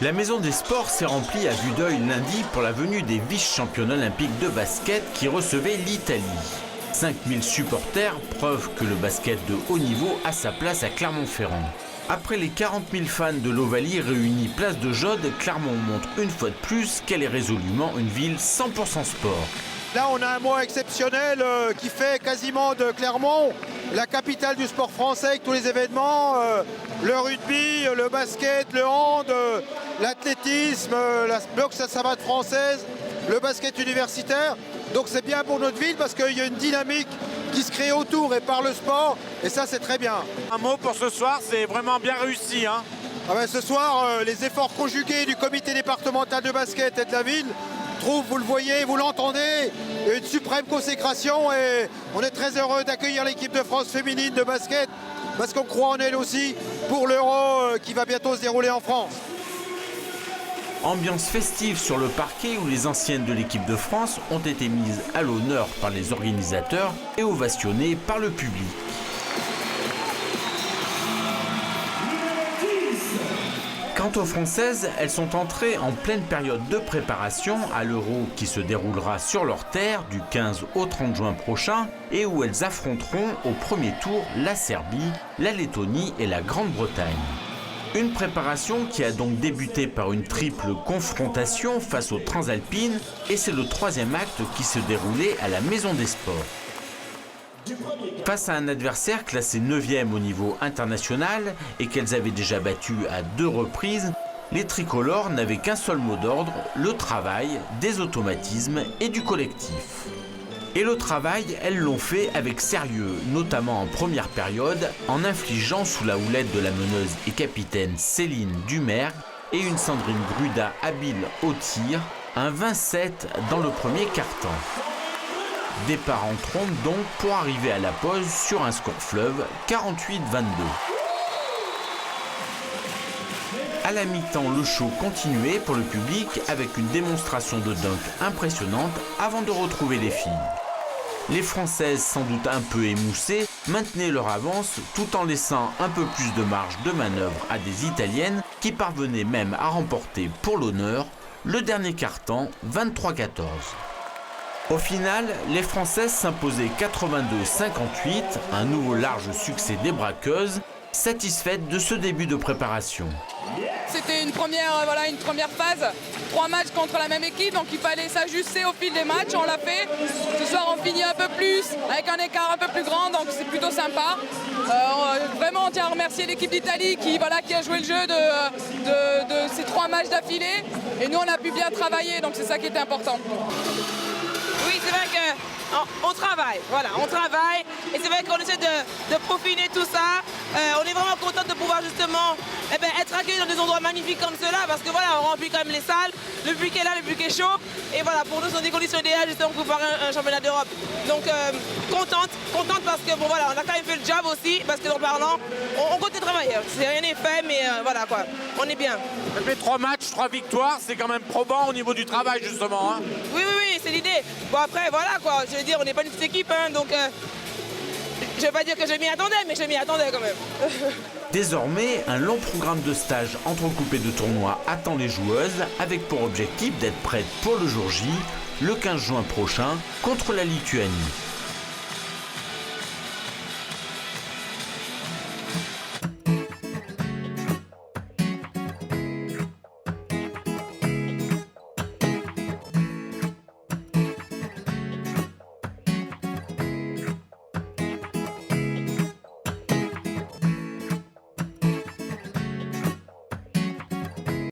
La maison des sports s'est remplie à vue d'œil lundi pour la venue des vice-championnes olympiques de basket qui recevaient l'Italie. 5000 supporters, preuve que le basket de haut niveau a sa place à Clermont-Ferrand. Après les 40 000 fans de l'Ovalie réunis place de Jaude, Clermont montre une fois de plus qu'elle est résolument une ville 100% sport. Là, on a un mois exceptionnel qui fait quasiment de Clermont la capitale du sport français avec tous les événements, le rugby, le basket, le hand, l'athlétisme, la boxe à savate française, le basket universitaire. Donc c'est bien pour notre ville parce qu'il y a une dynamique qui se crée autour et par le sport, et ça c'est très bien. Un mot pour ce soir, c'est vraiment bien réussi, hein. Ah ben, ce soir, les efforts conjugués du comité départemental de basket et de la ville trouvent, vous le voyez, vous l'entendez, une suprême consécration, et on est très heureux d'accueillir l'équipe de France féminine de basket parce qu'on croit en elle aussi pour l'Euro qui va bientôt se dérouler en France. Ambiance festive sur le parquet où les anciennes de l'équipe de France ont été mises à l'honneur par les organisateurs et ovationnées par le public. Quant aux Françaises, elles sont entrées en pleine période de préparation à l'Euro qui se déroulera sur leur terre du 15 au 30 juin prochain et où elles affronteront au premier tour la Serbie, la Lettonie et la Grande-Bretagne. Une préparation qui a donc débuté par une triple confrontation face aux Transalpines, et c'est le troisième acte qui se déroulait à la Maison des Sports. Face à un adversaire classé 9e au niveau international et qu'elles avaient déjà battu à 2 reprises, les tricolores n'avaient qu'un seul mot d'ordre, le travail, des automatismes et du collectif. Et le travail, elles l'ont fait avec sérieux, notamment en première période, en infligeant sous la houlette de la meneuse et capitaine Céline Dumergue et une Sandrine Gruda habile au tir, un 20-7 dans le premier quart-temps. Départ en trompe donc pour arriver à la pause sur un score fleuve 48-22. À la mi-temps, le show continuait pour le public avec une démonstration de dunk impressionnante avant de retrouver les filles. Les Françaises, sans doute un peu émoussées, maintenaient leur avance tout en laissant un peu plus de marge de manœuvre à des Italiennes qui parvenaient même à remporter pour l'honneur le dernier quart-temps 23-14. Au final, les Françaises s'imposaient 82-58, un nouveau large succès des braqueuses, satisfaites de ce début de préparation. C'était une première phase, 3 matchs contre la même équipe, donc il fallait s'ajuster au fil des matchs, on l'a fait. Ce soir on finit un peu plus, avec un écart un peu plus grand, donc c'est plutôt sympa. Vraiment on tient à remercier l'équipe d'Italie qui a joué le jeu de ces 3 matchs d'affilée, et nous on a pu bien travailler, donc c'est ça qui était important. Oui, c'est vrai qu'on travaille, voilà, on travaille, et c'est vrai qu'on essaie de peaufiner tout ça. On est vraiment content de pouvoir justement être accueillis dans des endroits magnifiques comme cela, parce que voilà, on remplit quand même les salles, le public est là, le public est chaud, et voilà, pour nous, ce sont des conditions idéales justement pour faire un championnat d'Europe. Donc contente parce que bon voilà, on a quand même fait le job aussi, parce que en parlant, on continue de travailler. Rien n'est fait, mais voilà quoi, on est bien. Ça fait 3 matchs, 3 victoires, c'est quand même probant au niveau du travail justement, hein. Oui, c'est l'idée. Bon après, voilà quoi, je veux dire, on n'est pas une petite équipe, hein, donc je vais pas dire que je m'y attendais, mais je m'y attendais quand même. Désormais, un long programme de stages entrecoupé de tournois attend les joueuses, avec pour objectif d'être prêtes pour le jour J, le 15 juin prochain, contre la Lituanie.